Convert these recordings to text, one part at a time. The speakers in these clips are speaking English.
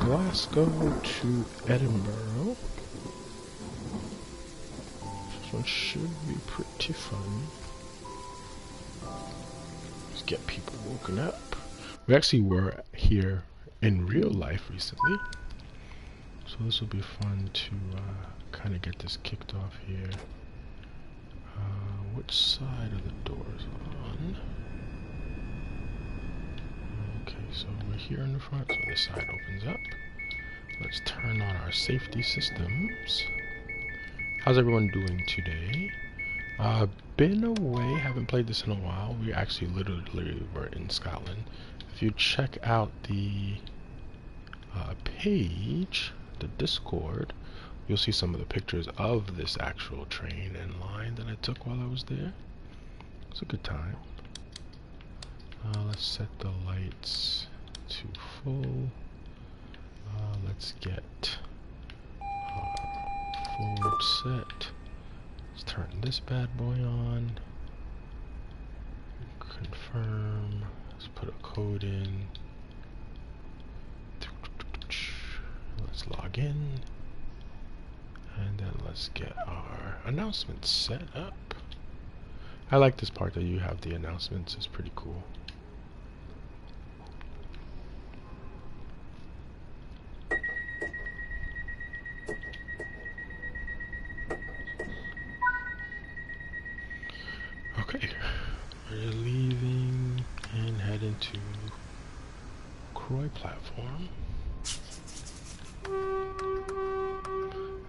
Glasgow to Edinburgh. This one should be pretty fun. Let's get people woken up. We actually were here in real life recently, so this will be fun to kind of get this kicked off here. Which side of the doors on? Okay, so we're here in the front, so this side opens up. Let's turn on our safety systems. How's everyone doing today? Been away, haven't played this in a while. We actually literally were in Scotland. If you check out the page, the Discord, you'll see some of the pictures of this actual train and line that I took while I was there. It's a good time. Let's set the lights to full. Let's get our forward set. Let's turn this bad boy on. Confirm. Let's put a code in. Let's log in. And then let's get our announcements set up. I like this part that you have the announcements. It's pretty cool. Okay, we're leaving and heading to Croy platform.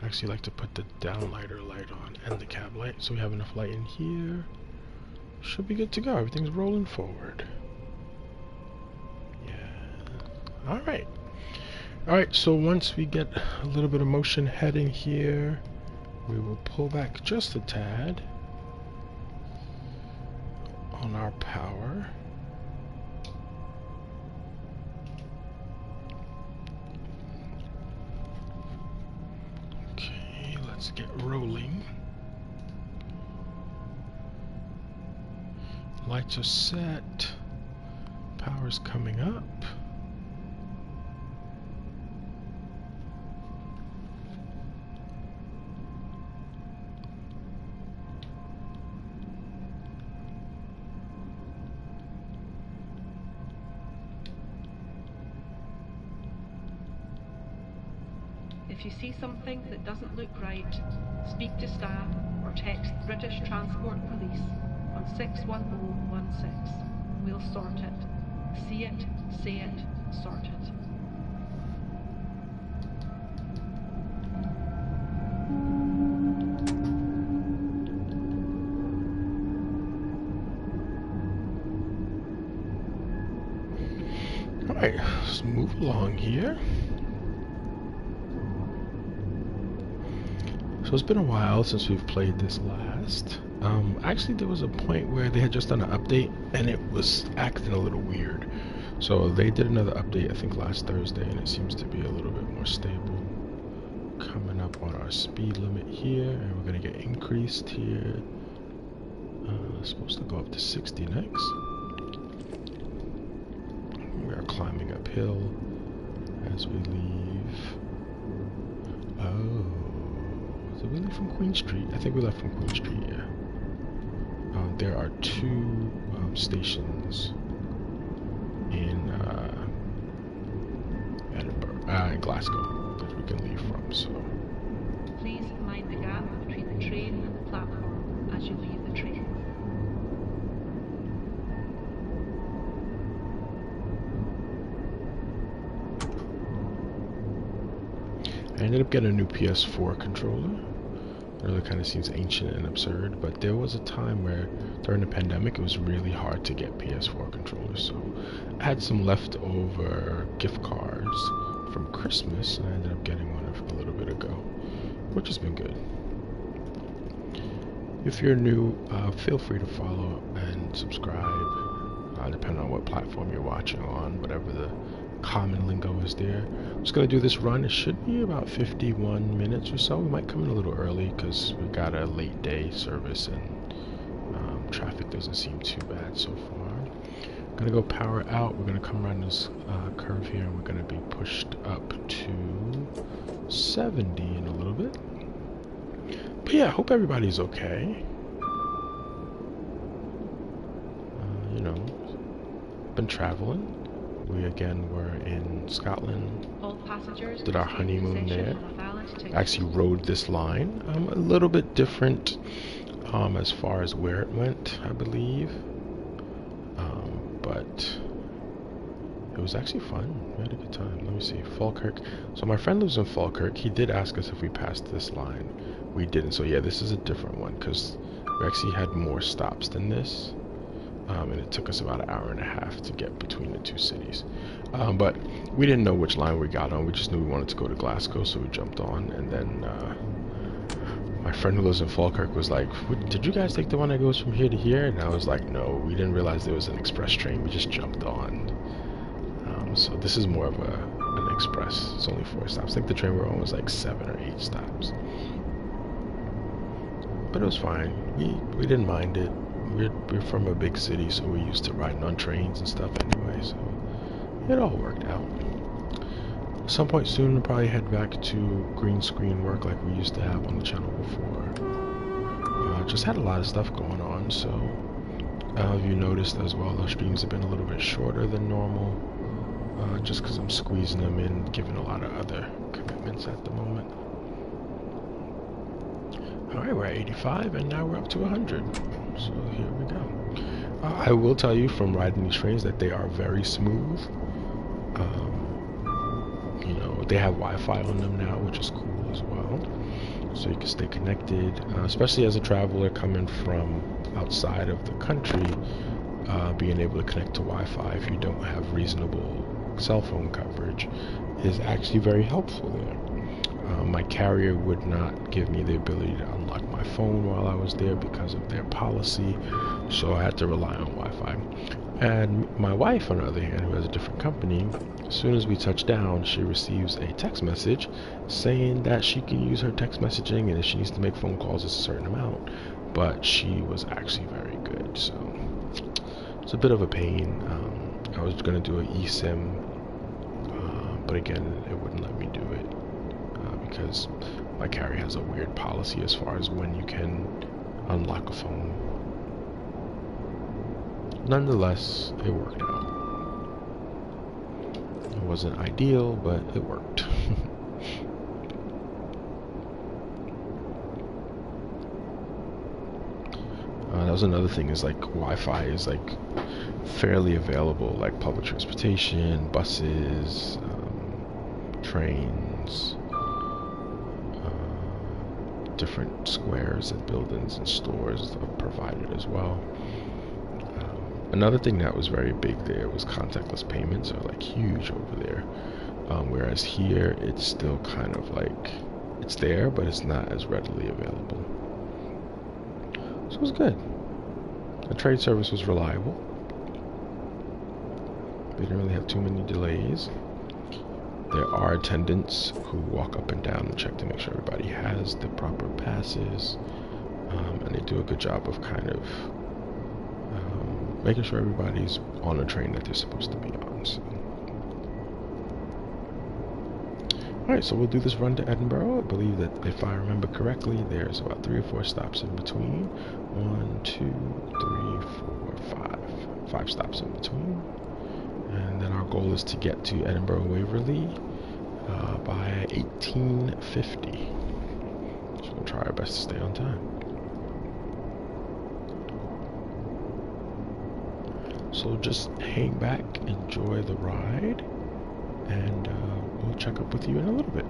I actually like to put the downlighter light on and the cab light, so we have enough light in here. Should be good to go. Everything's rolling forward. Yeah. Alright. Alright, so once we get a little bit of motion heading here, we will pull back just a tad on our power. Okay, let's get rolling. Lights are set. Power's coming up. If you see something that doesn't look right, speak to staff or text British Transport Police on 61016. We'll sort it. See it, say it, sort it. Alright, let's move along here. So it's been a while since we've played this last. Actually, there was a point where they had just done an update and it was acting a little weird. So they did another update, I think last Thursday, and it seems to be a little bit more stable. Coming up on our speed limit here, and we're going to get increased here. Supposed to go up to 60 next. We are climbing uphill as we leave. Oh. Did we leave from Queen Street? I think we left from Queen Street, yeah. There are two stations in Edinburgh, Glasgow that we can leave from, so. Please mind the gap between the train and the platform as you leave the train. I ended up getting a new PS4 controller. It really kind of seems ancient and absurd, but there was a time where during the pandemic it was really hard to get PS4 controllers, so I had some leftover gift cards from Christmas and I ended up getting one a little bit ago, which has been good. If you're new, feel free to follow and subscribe, depending on what platform you're watching on, whatever the common lingo is there. I'm just going to do this run. It should be about 51 minutes or so. We might come in a little early because we got a late day service and traffic doesn't seem too bad so far. Gonna go power out. We're gonna come around this curve here, and we're gonna be pushed up to 70 in a little bit. But yeah, hope everybody's okay. You know, been traveling. We again were in Scotland. All passengers did our honeymoon there. I Actually rode this line. A little bit different as far as where it went, I believe. But it was actually fun. We had a good time. Let me see. Falkirk. So my friend lives in Falkirk. He did ask us if we passed this line. We didn't. So yeah, this is a different one because we actually had more stops than this. And it took us about an hour and a half to get between the two cities. But we didn't know which line we got on. We just knew we wanted to go to Glasgow, so we jumped on. And then my friend who lives in Falkirk was like, did you guys take the one that goes from here to here? And I was like, no, we didn't realize there was an express train. We just jumped on. So this is more of an express. It's only 4 stops. I think the train we're on was like 7 or 8 stops. But it was fine. We didn't mind it. We're from a big city, so we're used to riding on trains and stuff anyway, so it all worked out. At some point soon, we'll probably head back to green screen work like we used to have on the channel before. Just had a lot of stuff going on, so if you noticed as well, the streams have been a little bit shorter than normal, just because I'm squeezing them in, given a lot of other commitments at the moment. Alright, we're at 85 and now we're up to 100. So here we go. I will tell you from riding these trains that they are very smooth. You know, they have Wi-Fi on them now, which is cool as well. So you can stay connected, especially as a traveler coming from outside of the country. Being able to connect to Wi-Fi if you don't have reasonable cell phone coverage is actually very helpful there. My carrier would not give me the ability to unlock my phone while I was there because of their policy, so I had to rely on Wi-Fi. And my wife, on the other hand, who has a different company, as soon as we touch down, she receives a text message saying that she can use her text messaging and if she needs to make phone calls, it's a certain amount. But she was actually very good, so it's a bit of a pain. I was going to do an eSIM, but again, it wouldn't let me do it. Because my carrier has a weird policy as far as when you can unlock a phone. Nonetheless, it worked out. It wasn't ideal, but it worked. That was another thing, is like Wi-Fi is like fairly available, like public transportation, buses, trains, different squares and buildings and stores are provided as well. Another thing that was very big there was contactless payments are like huge over there, whereas here it's still kind of like it's there, but it's not as readily available. So it was good. The trade service was reliable. They didn't really have too many delays. There are attendants who walk up and down and check to make sure everybody has the proper passes, and they do a good job of kind of making sure everybody's on a train that they're supposed to be on. So. Alright, so we'll do this run to Edinburgh. I believe that if I remember correctly, there's about 3 or 4 stops in between. 1, 2, 3, 4, 5. 5 stops in between. And then our goal is to get to Edinburgh Waverley by 1850. So we'll try our best to stay on time. So just hang back, enjoy the ride, and we'll check up with you in a little bit.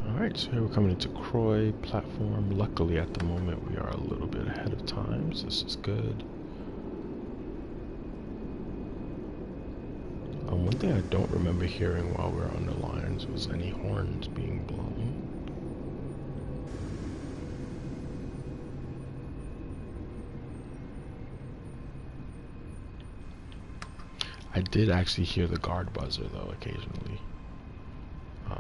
Alright, so here we're coming into Croy platform. Luckily at the moment we are a little bit ahead of time, so this is good. One thing I don't remember hearing while we were on the lines was any horns being blown. I did actually hear the guard buzzer though occasionally,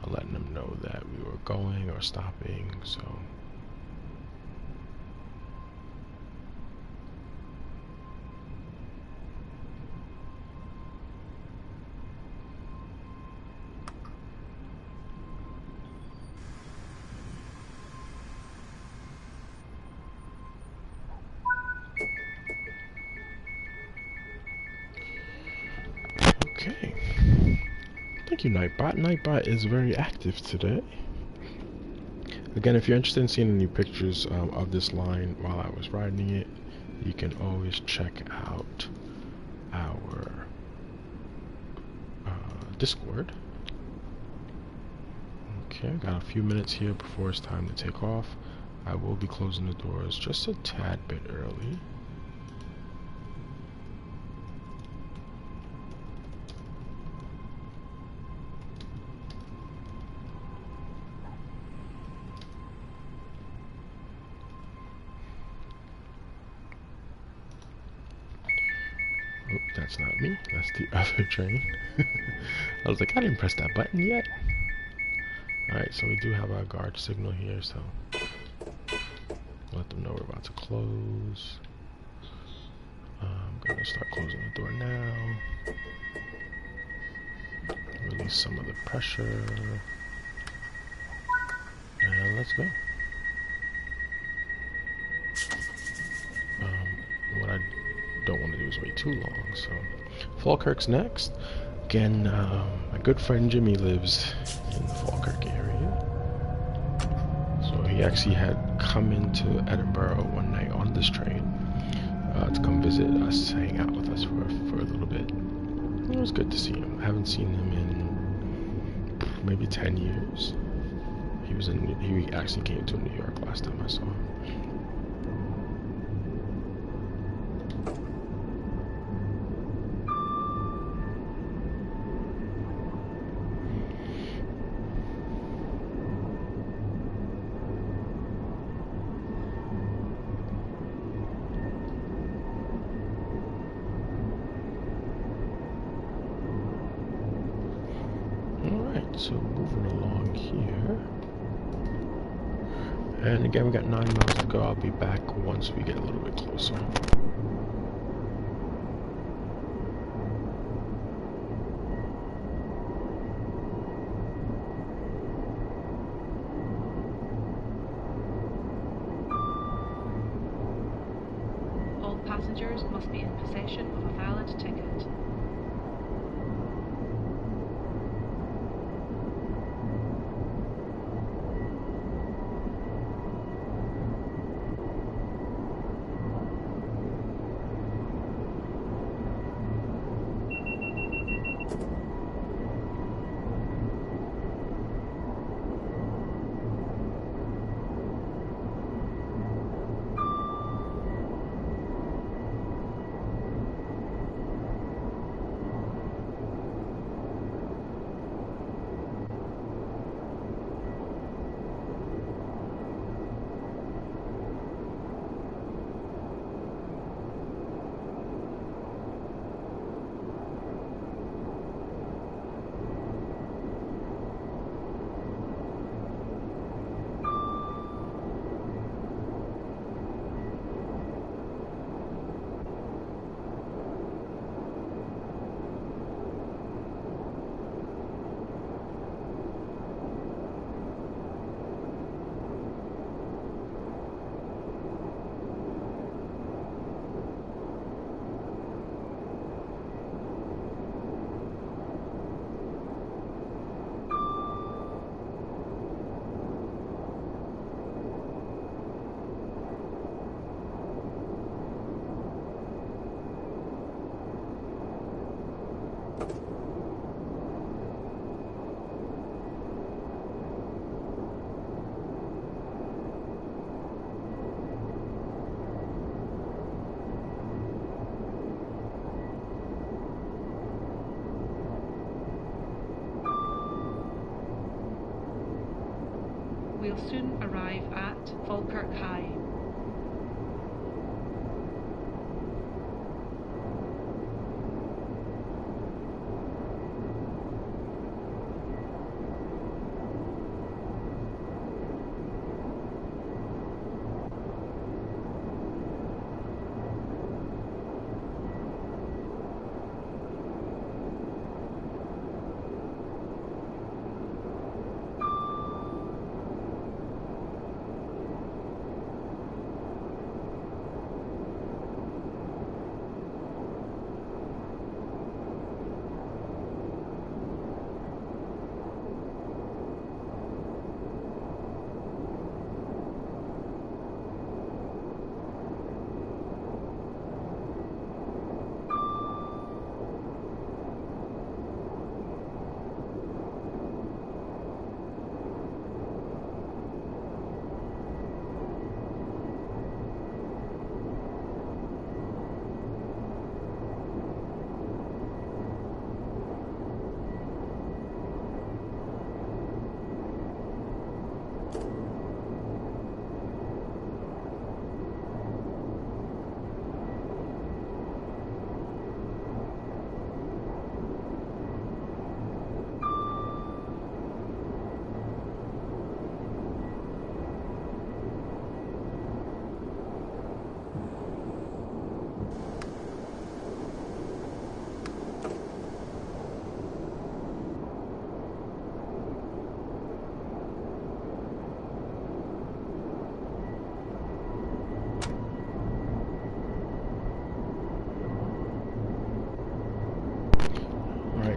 letting them know that we were going or stopping, so. Okay. Thank you, Nightbot. Nightbot is very active today. Again, if you're interested in seeing any pictures of this line while I was riding it, you can always check out our Discord. Okay, got a few minutes here before it's time to take off. I will be closing the doors just a tad bit early. Oh, that's not me. That's the other train. I was like, I didn't press that button yet. Alright, so we do have our guard signal here, so let them know we're about to close. I'm going to start closing the door now. Release some of the pressure. And let's go. What I don't want to do is wait too long, so Falkirk's next. Again, my good friend Jimmy lives in the Falkirk area, so he actually had come into Edinburgh one night on this train to come visit us, hang out with us for a little bit. It was good to see him. I haven't seen him in maybe 10 years. He actually came to New York last time I saw him. So moving along here, and again we got 9 miles to go. I'll be back once we get a little bit closer. All passengers must be in possession of a valid ticket. We'll soon arrive at Falkirk High.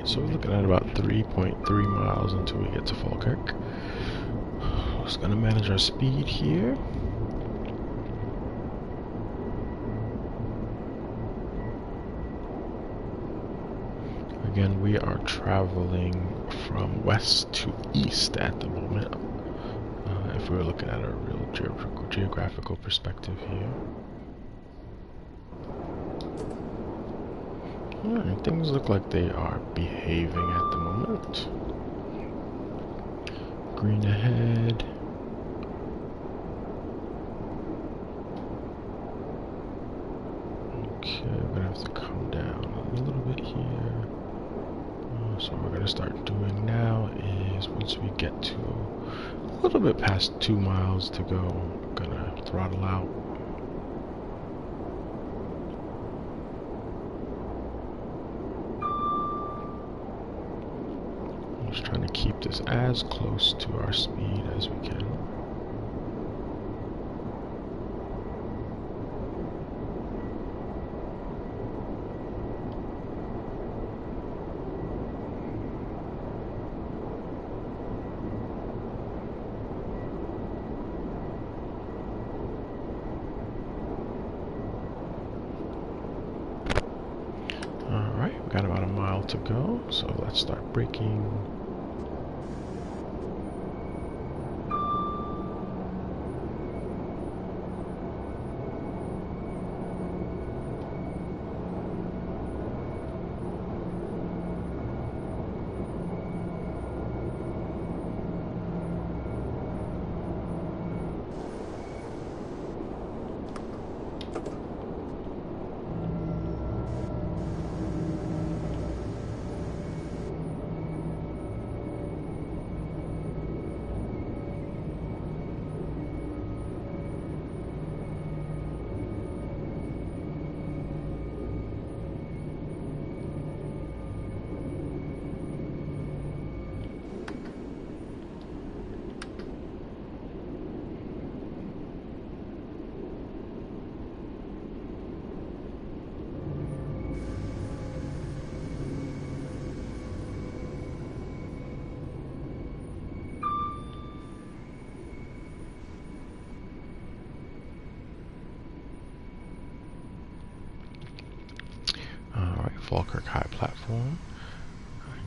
So we're looking at about 3.3 miles until we get to Falkirk. Just gonna manage our speed here. Again, we are traveling from west to east at the moment. If we were looking at a real geographical perspective here. Alright, things look like they are behaving at the moment. Green ahead. Okay, we're gonna have to come down a little bit here. So what we're gonna start doing now is once we get to a little bit past 2 miles to go, I'm gonna throttle out. Just trying to keep this as close to our speed as we can. Alright, we got about a mile to go, so let's start braking. Falkirk High platform.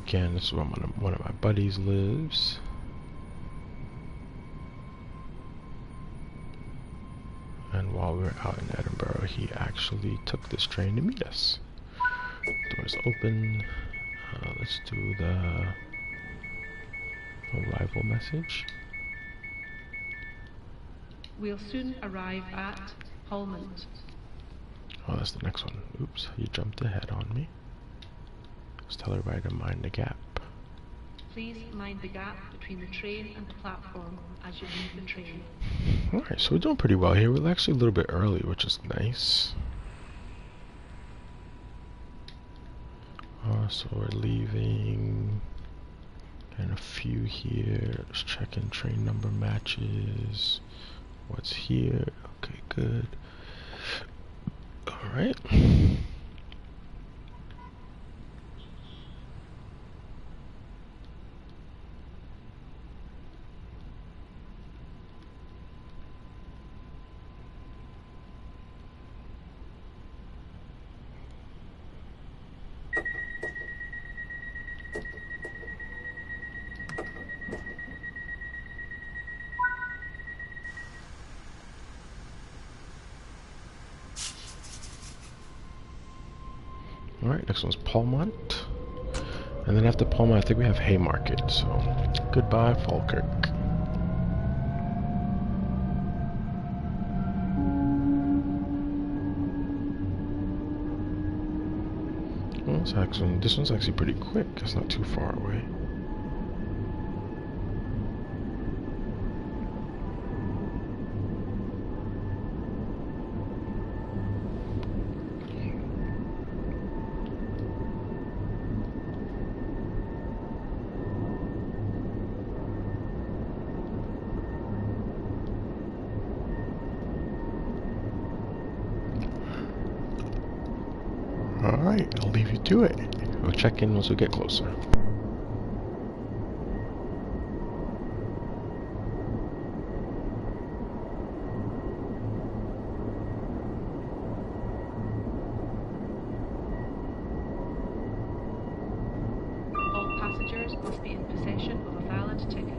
Again, this is where one of my buddies lives. And while we were out in Edinburgh, he actually took this train to meet us. Doors open. Let's do the arrival message. We'll soon arrive at Holmond. Oh, that's the next one. Oops, you jumped ahead on me. Just tell everybody to mind the gap. Please mind the gap between the train and the platform as you leave the train. Alright, so we're doing pretty well here. We're actually a little bit early, which is nice. So we're leaving. And a few here. Just checking train number matches. What's here? Okay, good. Alright. Alright, next one's Palmont. And then after Palmont, I think we have Haymarket. So, goodbye, Falkirk. Well, this one's actually pretty quick. It's not too far away. Alright, I'll leave you to it. We'll check in once we get closer. All passengers must be in possession of a valid ticket.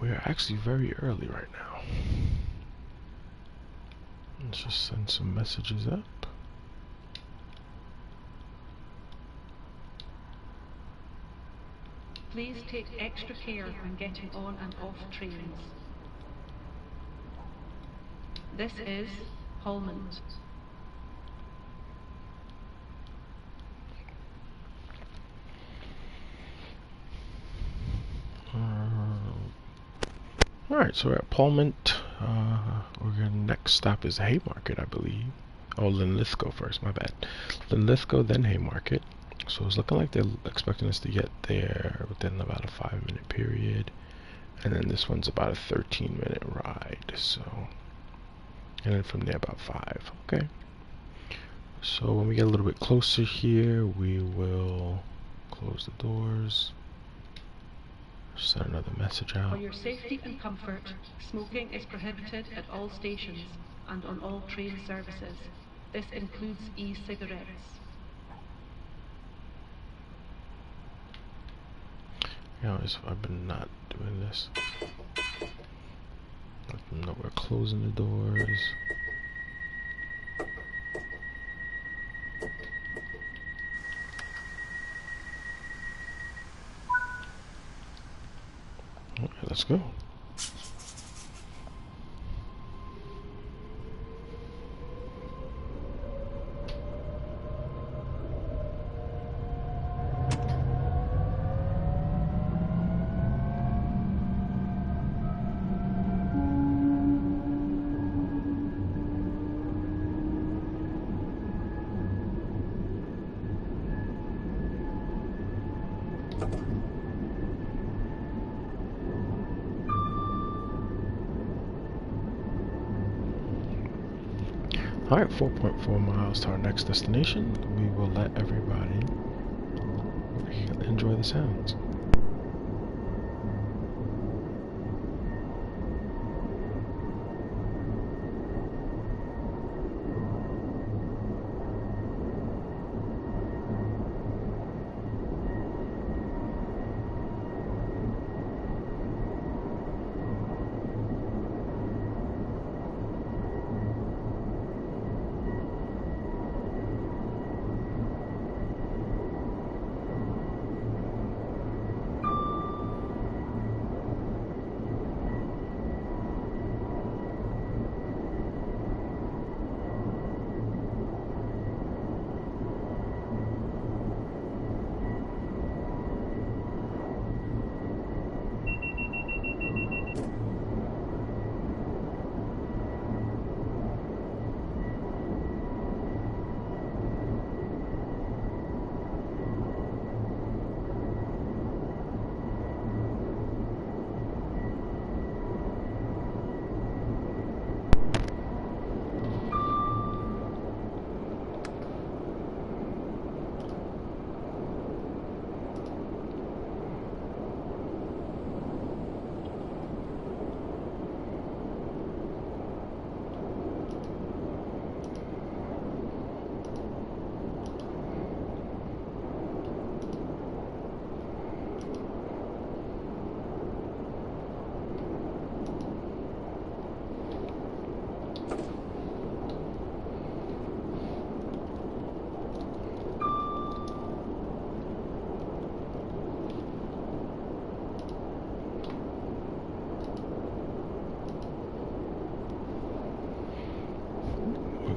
We're actually very early right now. Let's just send some messages up. Please take extra care when getting on and off trains. This is Holmond. Alright, so we're at Palmont. Our next stop is Haymarket, I believe. Oh, Linlithgow first, my bad. Linlithgow, then Haymarket. So it's looking like they're expecting us to get there within about a 5-minute period. And then this one's about a 13-minute ride, so... And then from there about 5, okay. So when we get a little bit closer here, we will close the doors. Send another message out. For your safety and comfort, smoking is prohibited at all stations and on all train services. This includes e-cigarettes. Yeah, I've been not doing this. Let them know we're closing the doors. Okay, let's go. Alright, 4.4 miles to our next destination. We will let everybody enjoy the sounds.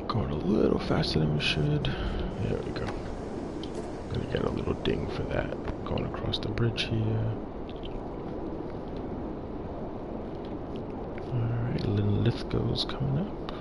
Going a little faster than we should. There we go. Gonna get a little ding for that. Going across the bridge here. Alright, Linlithgow's coming up.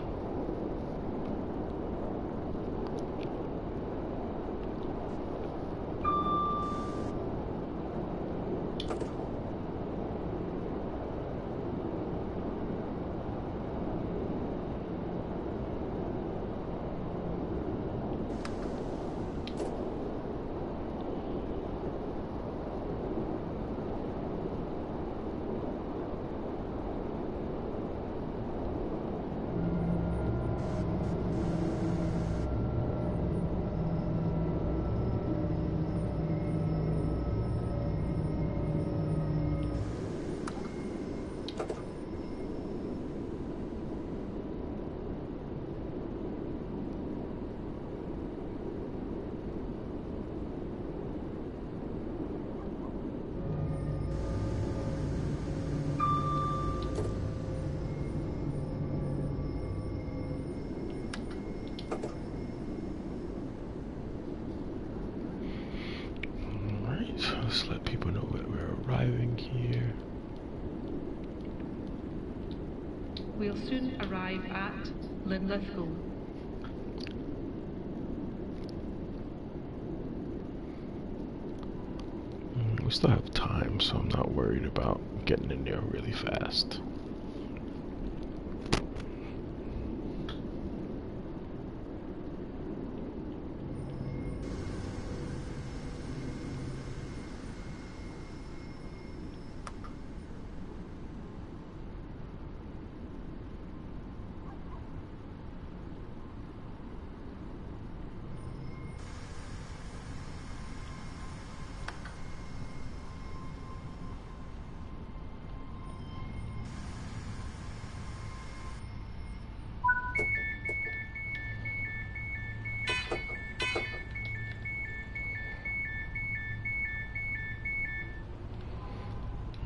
We'll soon arrive at Linlithgow. We still have time, so I'm not worried about getting in there really fast.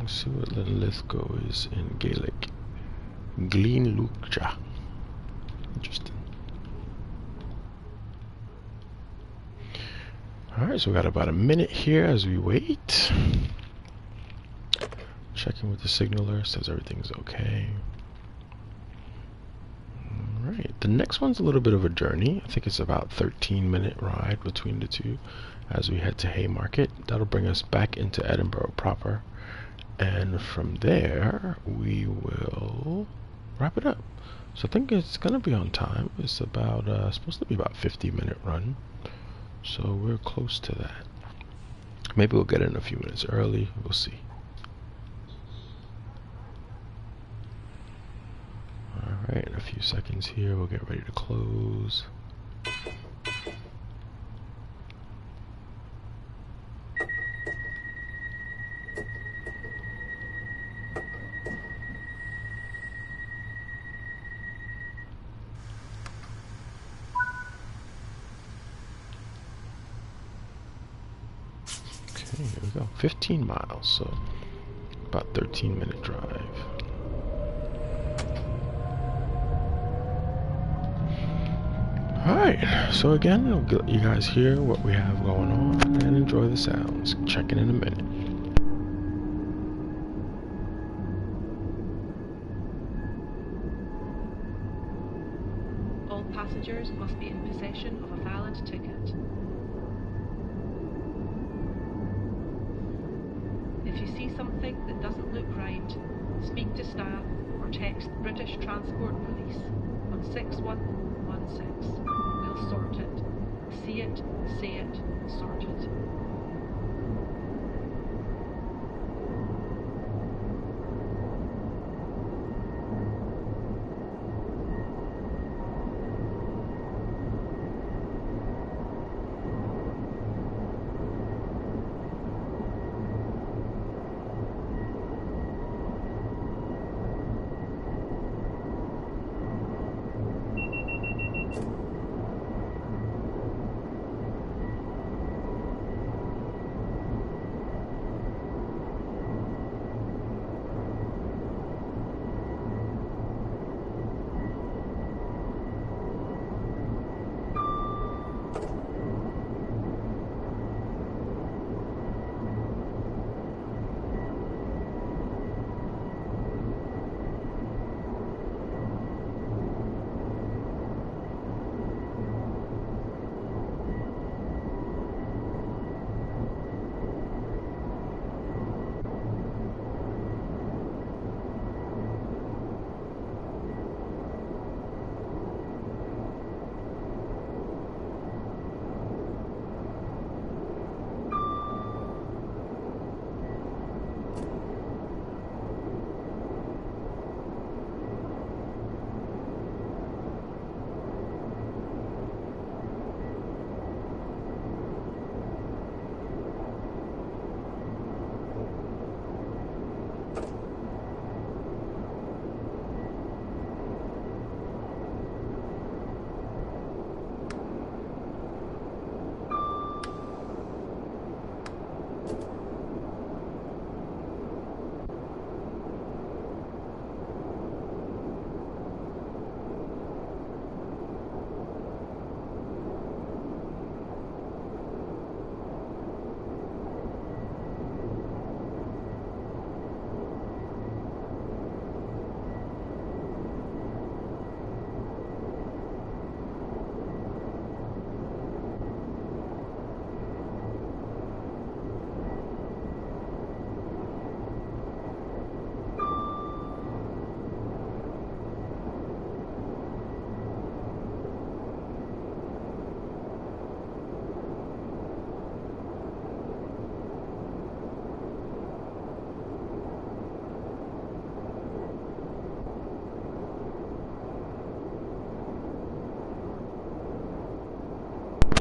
Let's see what Linlithgow is in Gaelic. Glín Lúcha. Interesting. Alright, so we got about a minute here as we wait. Checking with the signaler, says everything's okay. Alright, the next one's a little bit of a journey. I think it's about 13-minute ride between the two as we head to Haymarket. That'll bring us back into Edinburgh proper. And from there, we will wrap it up. So I think it's going to be on time. It's about supposed to be about 50-minute run. So we're close to that. Maybe we'll get in a few minutes early. We'll see. Alright, in a few seconds here, we'll get ready to close. Okay, here we go. 15 miles, so about 13-minute drive. Alright, so again, I'll let you guys hear what we have going on and enjoy the sounds. Check in a minute. All passengers must be in possession of a valid ticket. If you see something that doesn't look right, speak to staff or text British Transport Police on 61016. We'll sort it. See it, say it, sort it.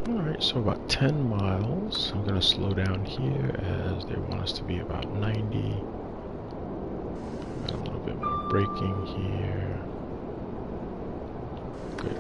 Alright, so about 10 miles. I'm gonna slow down here as they want us to be about 90. Got a little bit more braking here. Good.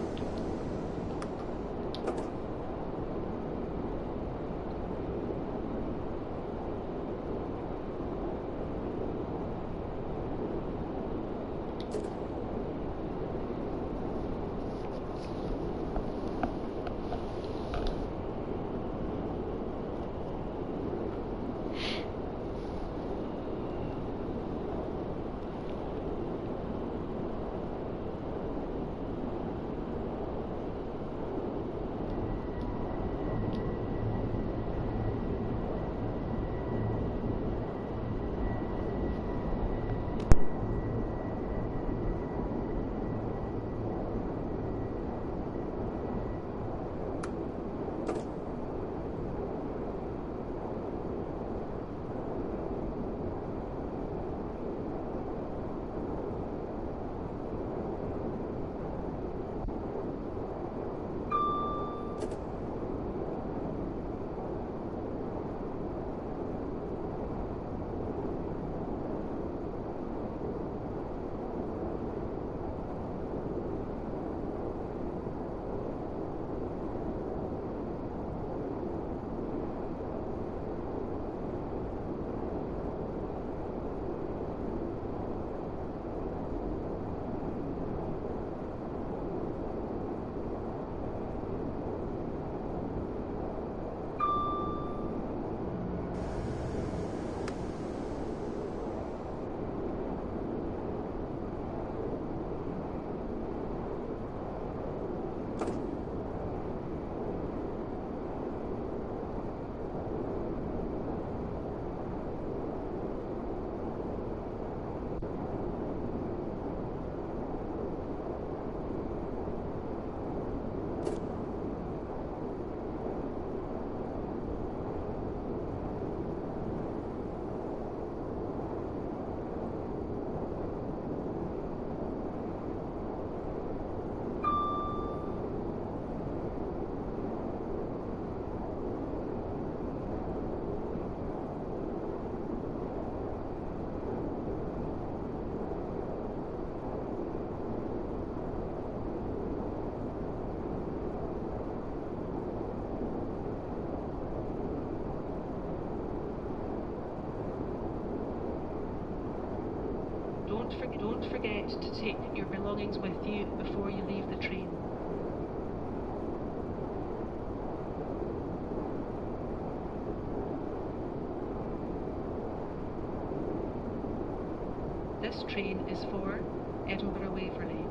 Don't forget to take your belongings with you before you leave the train. This train is for Edinburgh Waverley.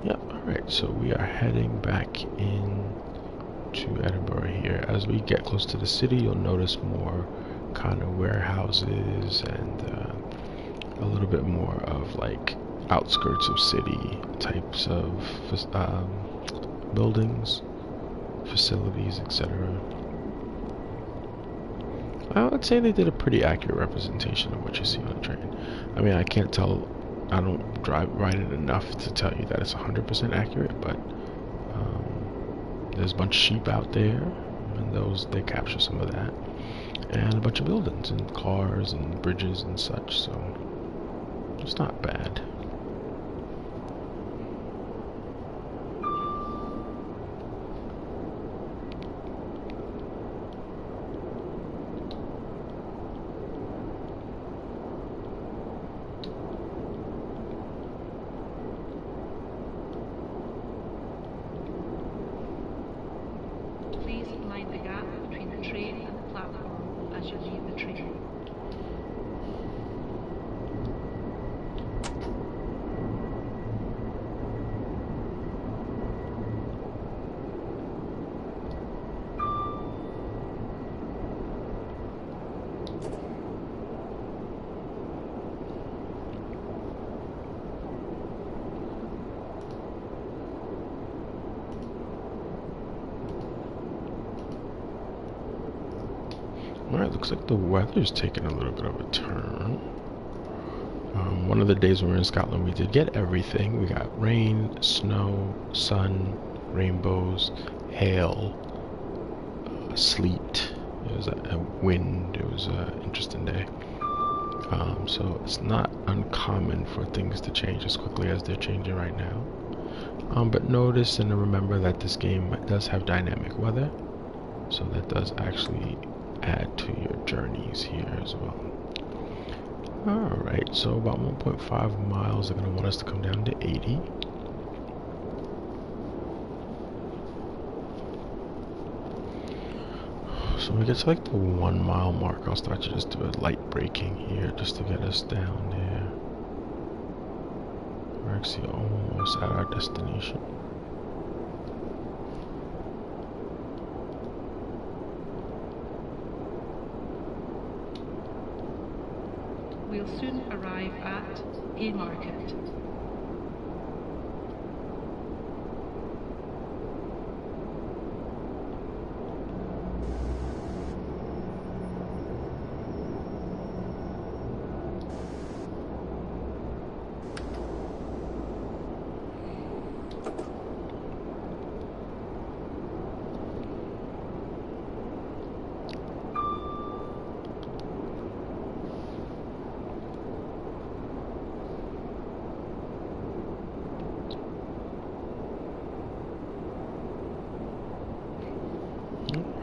Yep, alright, so we are heading back in to Edinburgh here. As we get close to the city, you'll notice more kind of warehouses and a little bit more of like outskirts of city types of buildings, facilities, etc. I would say they did a pretty accurate representation of what you see on the train. I mean, I can't tell, I don't ride it enough to tell you that it's 100% accurate, but there's a bunch of sheep out there, and they capture some of that, and a bunch of buildings and cars and bridges and such, so it's not bad. you leave the train. Alright, looks like the weather's taking a little bit of a turn. One of the days when we were in Scotland, we did get everything. We got rain, snow, sun, rainbows, hail, sleet. It was a wind. It was an interesting day. So it's not uncommon for things to change as quickly as they're changing right now. But notice and remember that this game does have dynamic weather, so that does actually add to your journeys here as well. Alright, so about 1.5 miles, they're going to want us to come down to 80. So when we get to like the 1 mile mark, I'll start to just do a light braking here just to get us down there. We're actually almost at our destination. We'll soon arrive at Haymarket.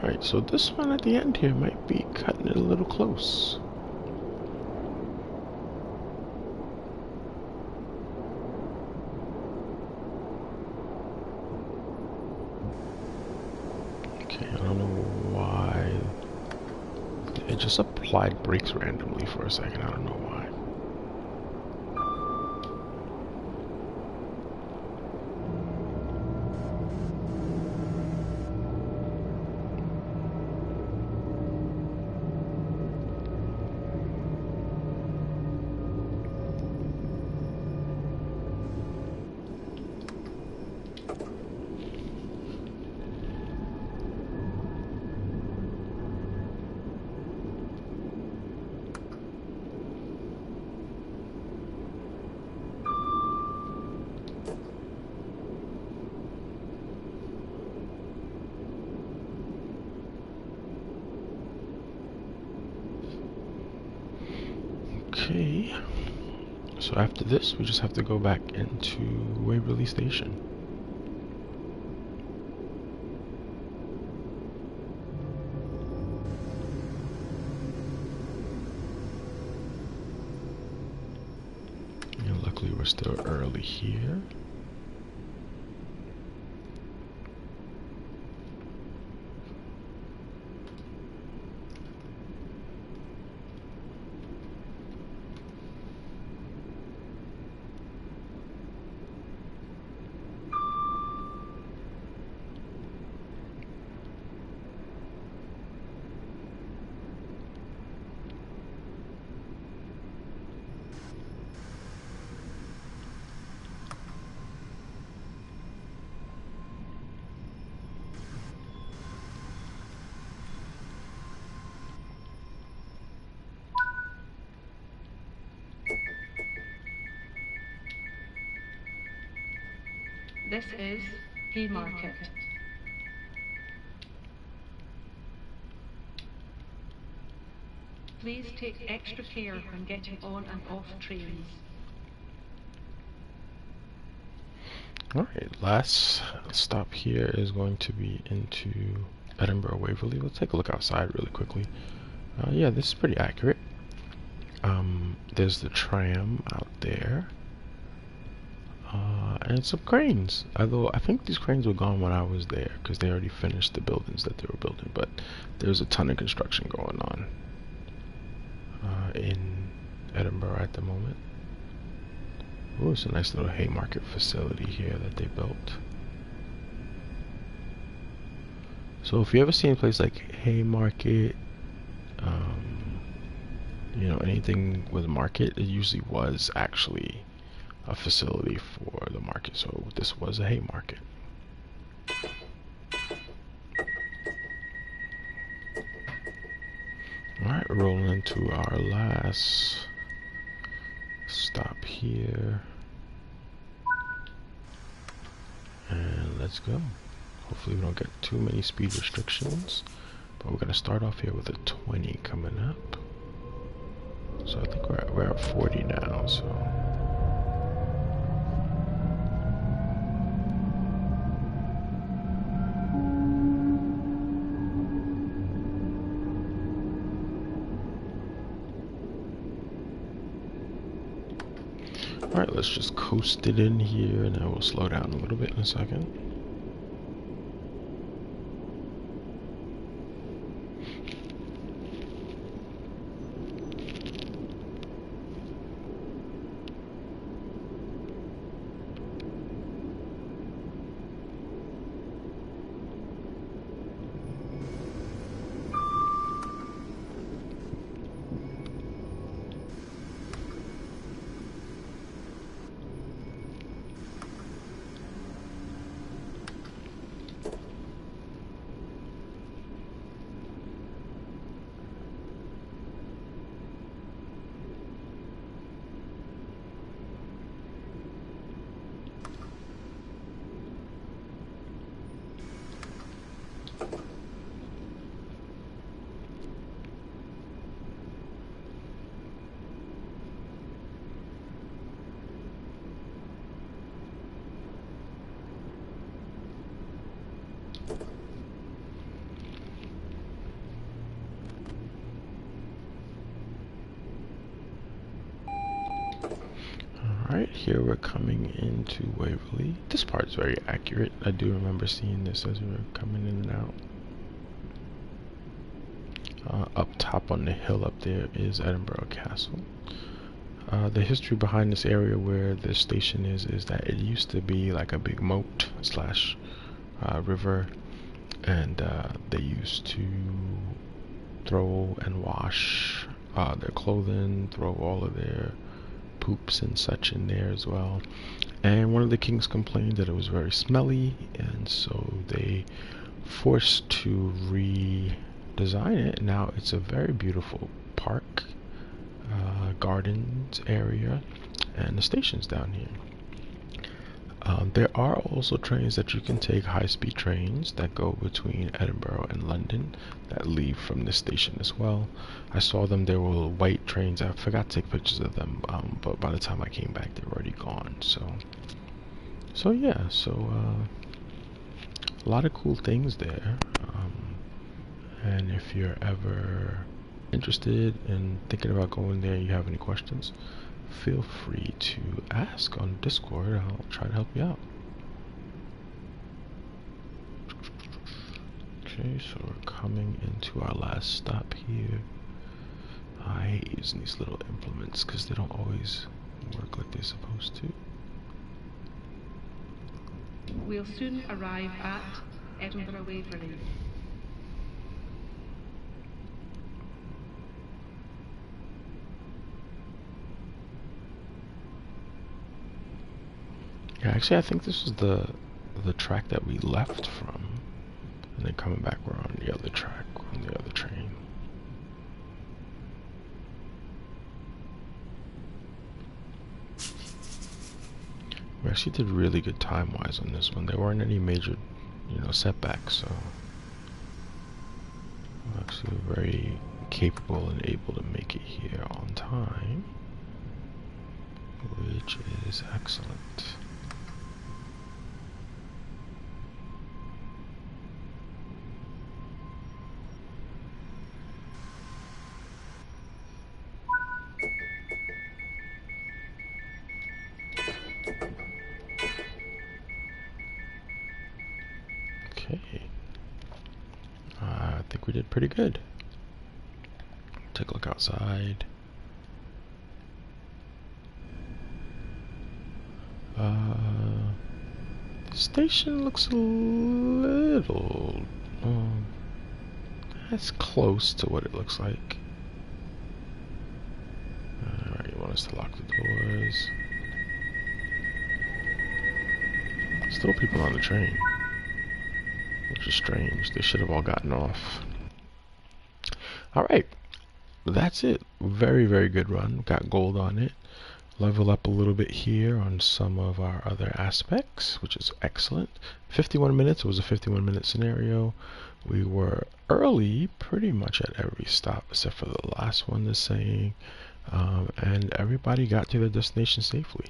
Alright, so this one at the end here might be cutting it a little close. Okay, I don't know why. It just applied brakes randomly for a second, I don't know why. Okay, so after this, we just have to go back into Waverley Station. And luckily, we're still early here. This is Haymarket. Please take extra care when getting on and off trains. Alright, last stop here is going to be into Edinburgh Waverley. Let's take a look outside really quickly. Yeah, this is pretty accurate. There's the tram out there. And some cranes. Although I think these cranes were gone when I was there because they already finished the buildings that they were building. But there's a ton of construction going on. in Edinburgh at the moment. Oh, it's a nice little Haymarket facility here that they built. So if you ever seen a place like Haymarket, you know, anything with a market, it usually was actually a facility for the market. So this was a Haymarket. Alright, rolling into our last stop here. And let's go. Hopefully we don't get too many speed restrictions. But we're going to start off here with a 20 coming up. So I think we're at 40 now, so... Alright, let's just coast it in here, and then we'll slow down a little bit in a second. Alright, here we're coming into Waverley. This part's very accurate. I do remember seeing this as we were coming in and out. Up top on the hill up there is Edinburgh Castle. The history behind this area where the station is that it used to be like a big moat slash river, and they used to throw and wash their clothing, throw all of their poops and such in there as well. And one of the kings complained that it was very smelly, and so they forced to redesign it. Now it's a very beautiful park, gardens area, and the station's down here. There are also trains that you can take, high-speed trains that go between Edinburgh and London that leave from this station as well. I saw them. There were white trains. I forgot to take pictures of them, but by the time I came back they were already gone. So yeah, a lot of cool things there. And if you're ever interested in thinking about going there, you have any questions, feel free to ask on Discord. I'll try to help you out. Okay, so we're coming into our last stop here. I hate using these little implements because they don't always work like they're supposed to. We'll soon arrive at Edinburgh Waverley. Yeah, actually, I think this is the track that we left from, and then coming back, we're on the other track, on the other train. We actually did really good time-wise on this one. There weren't any major, setbacks, so I'm actually very capable and able to make it here on time, which is excellent. Okay, I think we did pretty good. Take a look outside. Station looks a little... that's close to what it looks like. Alright, you want us to lock the doors. Still people on the train, which is strange. They should have all gotten off. Alright, that's it. Very, very good run. Got gold on it. Level up a little bit here on some of our other aspects, which is excellent. 51 minutes. It was a 51-minute scenario. We were early pretty much at every stop except for the last one, the saying. And everybody got to their destination safely.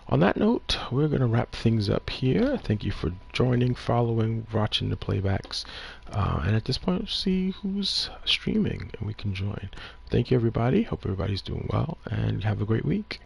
On that note, we're going to wrap things up here. Thank you for joining, following, watching the playbacks. And at this point, we'll see who's streaming and we can join. Thank you, everybody. Hope everybody's doing well and have a great week.